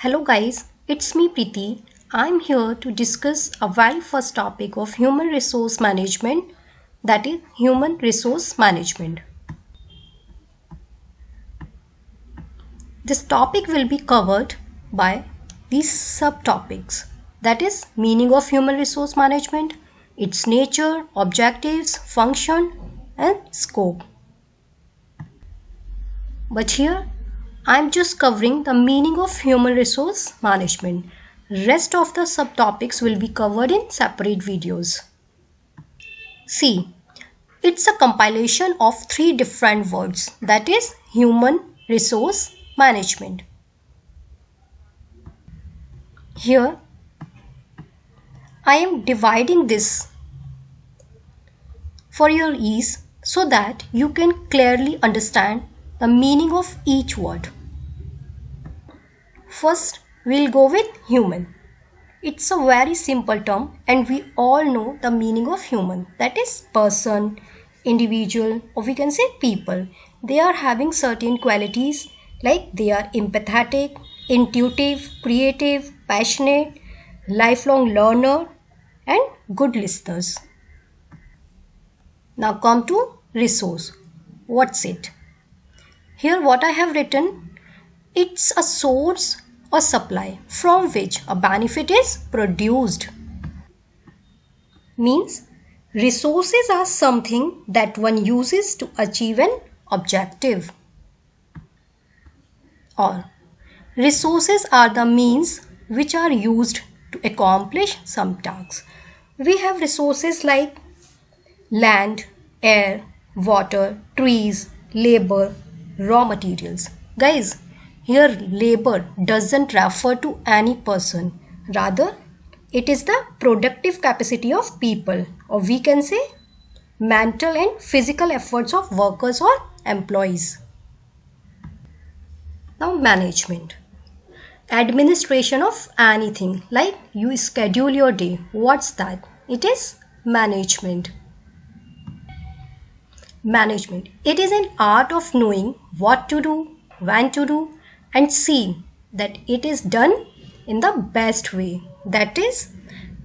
Hello guys, it's me Preeti. I'm here to discuss a very first topic of human resource management, that is human resource management. This topic will be covered by these subtopics, that is meaning of human resource management, its nature, objectives, function and scope. But here I'm just covering the meaning of human resource management. Rest of the subtopics will be covered in separate videos. See, it's a compilation of three different words, that is human resource management. Here I am dividing this for your ease so that you can clearly understand the meaning of each word. First, we'll go with human. It's a very simple term and we all know the meaning of human, that is person, individual, or we can say people. They are having certain qualities like they are empathetic, intuitive, creative, passionate, lifelong learner and good listeners. Now come to resource. What's it? Here what I have written, it's a source or supply from which a benefit is produced. Means resources are something that one uses to achieve an objective. Or resources are the means which are used to accomplish some tasks. We have resources like land, air, water, trees, labor, raw materials. Guys, here labor doesn't refer to any person. Rather, it is the productive capacity of people, or we can say mental and physical efforts of workers or employees. Now management. Administration of anything, like you schedule your day. What's that? It is management. Management. It is an art of knowing what to do, when to do, and see that it is done in the best way. That is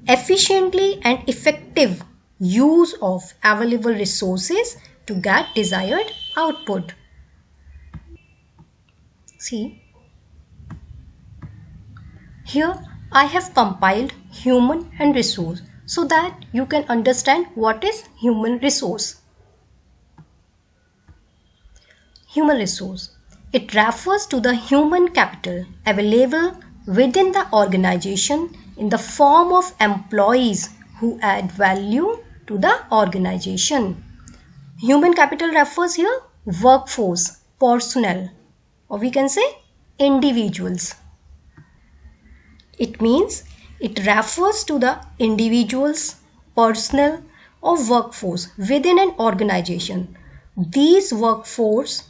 efficiently and effective use of available resources to get desired output. See, here I have compiled human and resource so that you can understand what is human resource. Human resource. It refers to the human capital available within the organization in the form of employees who add value to the organization. Human capital refers here workforce, personnel, or we can say individuals. It means it refers to the individuals, personnel or workforce within an organization. These workforce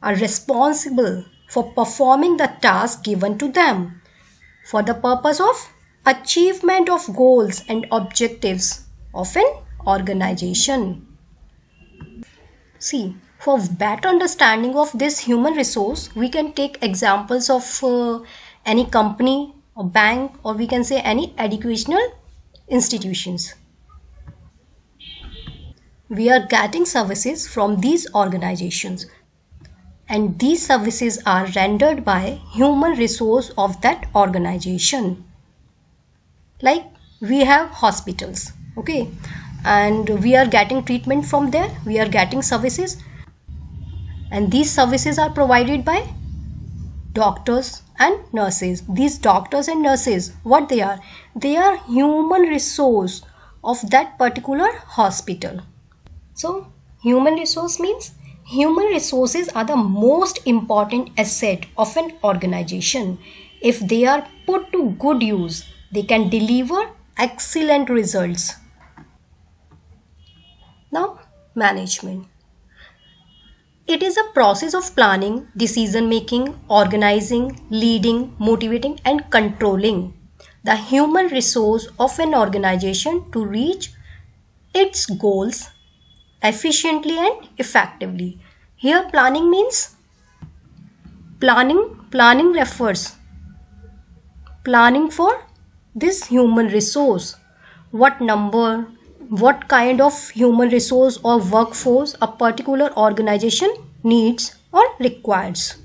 are responsible for performing the task given to them for the purpose of achievement of goals and objectives of an organization. See, for better understanding of this human resource, we can take examples of any company or bank, or we can say any educational institutions. We are getting services from these organizations, and these services are rendered by human resource of that organization. Like we have hospitals, okay, and we are getting treatment from there, we are getting services, and these services are provided by doctors and nurses. These doctors and nurses, what they are? They are human resource of that particular hospital. So human resource means human resources are the most important asset of an organization. If they are put to good use, they can deliver excellent results. Now, management. It is a process of planning, decision making, organizing, leading, motivating and controlling the human resource of an organization to reach its goals efficiently and effectively. Here planning means planning refers planning for this human resource. What number, what kind of human resource or workforce a particular organization needs or requires.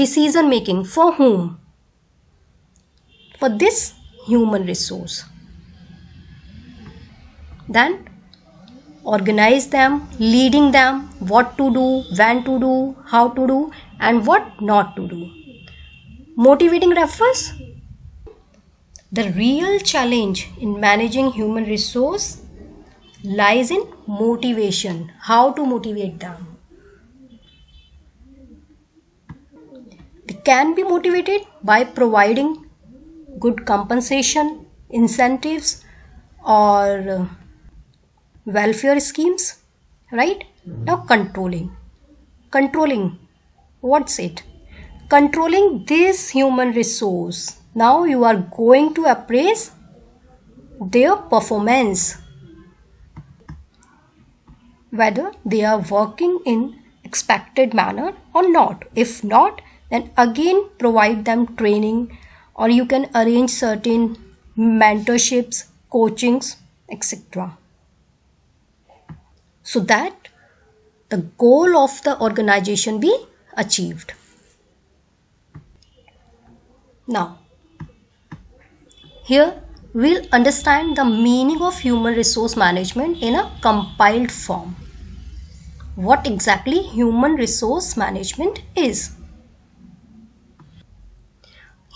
Decision making for whom? For this human resource. Then organize them, leading them, what to do, when to do, how to do, and what not to do. Motivating refers. The real challenge in managing human resource lies in motivation, how to motivate them. They can be motivated by providing good compensation, incentives, or welfare schemes, right? Now controlling, what's it? Controlling this human resource. Now you are going to appraise their performance, whether they are working in expected manner or not. If not, then again provide them training, or you can arrange certain mentorships, coachings, etc. so that the goal of the organization be achieved. Now, here we'll understand the meaning of human resource management in a compiled form. What exactly human resource management is?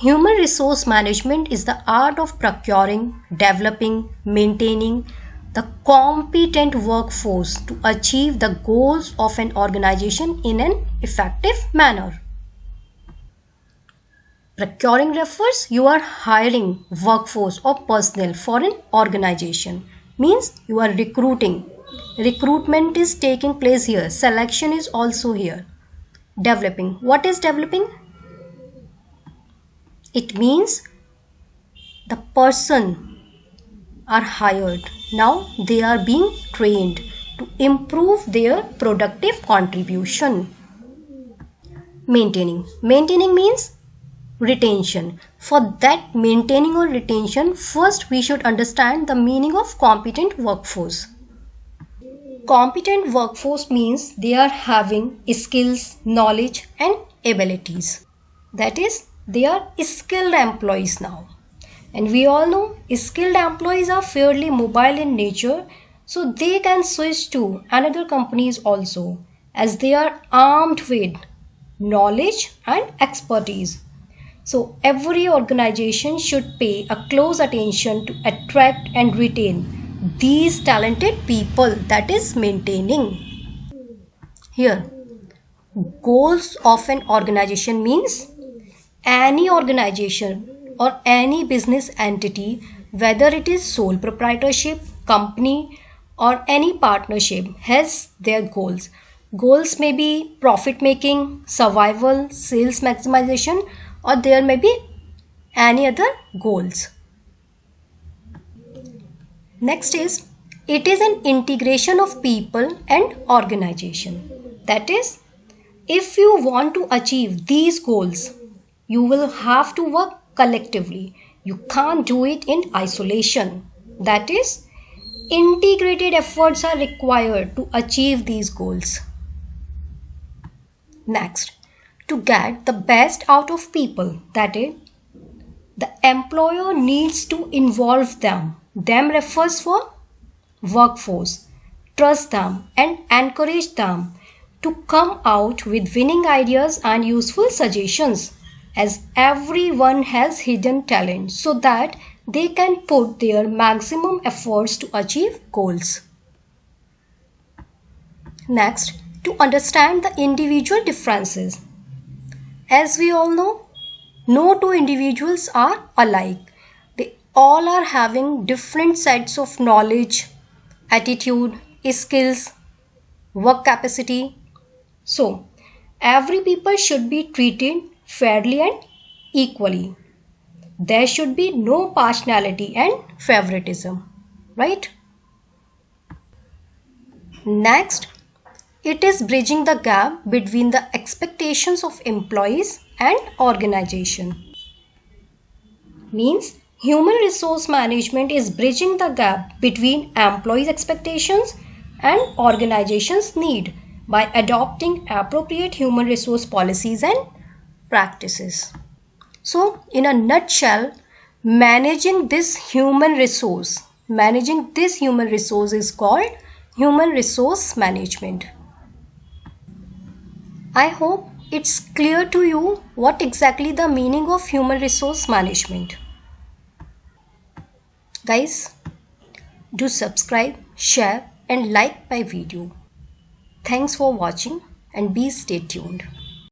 Human resource management is the art of procuring, developing, maintaining the competent workforce to achieve the goals of an organization in an effective manner. Procuring refers you are hiring workforce or personnel for an organization. Means you are recruiting. Recruitment is taking place here. Selection is also here. Developing. What is developing? It means the person are hired. Now they are being trained to improve their productive contribution. Maintaining. Maintaining means retention. For that maintaining or retention, first we should understand the meaning of competent workforce. Competent workforce means they are having skills, knowledge and abilities. That is, they are skilled employees now. And we all know skilled employees are fairly mobile in nature, so they can switch to another companies also, as they are armed with knowledge and expertise. So every organization should pay a close attention to attract and retain these talented people, that is maintaining. Here, goals of an organization means any organization or any business entity, whether it is sole proprietorship, company or any partnership, has their goals. Goals may be profit making, survival, sales maximization, or there may be any other goals. Next is, it is an integration of people and organization. That is, if you want to achieve these goals, you will have to work collectively. You can't do it in isolation. That is, integrated efforts are required to achieve these goals. Next, to get the best out of people, that is, the employer needs to involve them. Them refers for workforce. Trust them and encourage them to come out with winning ideas and useful suggestions, as everyone has hidden talent, so that they can put their maximum efforts to achieve goals. Next, to understand the individual differences. As we all know, no two individuals are alike. They all are having different sets of knowledge, attitude, skills, work capacity. So, every people should be treated fairly and equally. There should be no partiality and favoritism, right? Next, It is bridging the gap between the expectations of employees and organization. Means human resource management is bridging the gap between employees' expectations and organization's need by adopting appropriate human resource policies and practices. So, in a nutshell, managing this human resource is called human resource management. I hope it's clear to you what exactly the meaning of human resource management. Guys, do subscribe, share and like my video. Thanks for watching and be stay tuned.